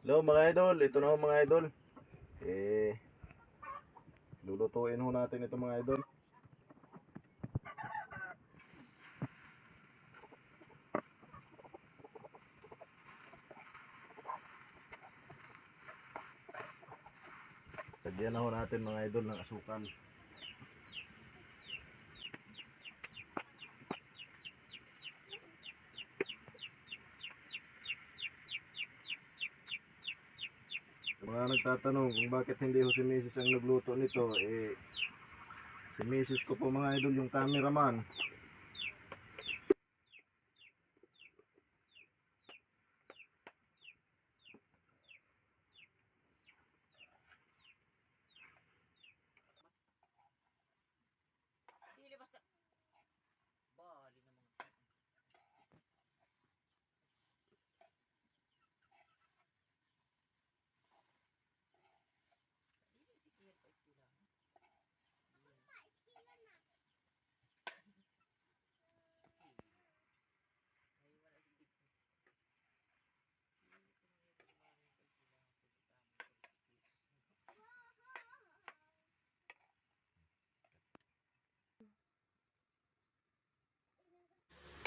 Hello mga idol, ito na ho mga idol. Lulutuin ho natin ito mga idol. Lagyan na ho natin mga idol ng asukal. Mga nagtatanong kung bakit hindi ho si Mrs. ang nagluto nito, si Mrs. ko po mga idol yung cameraman. Dili basta bali naman. Dili si Kier pa iskula. Ay wala si Big.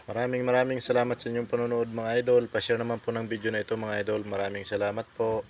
Maraming salamat sa inyong panonood mga idol. Pa-share naman po ng video na ito mga idol. Maraming salamat po.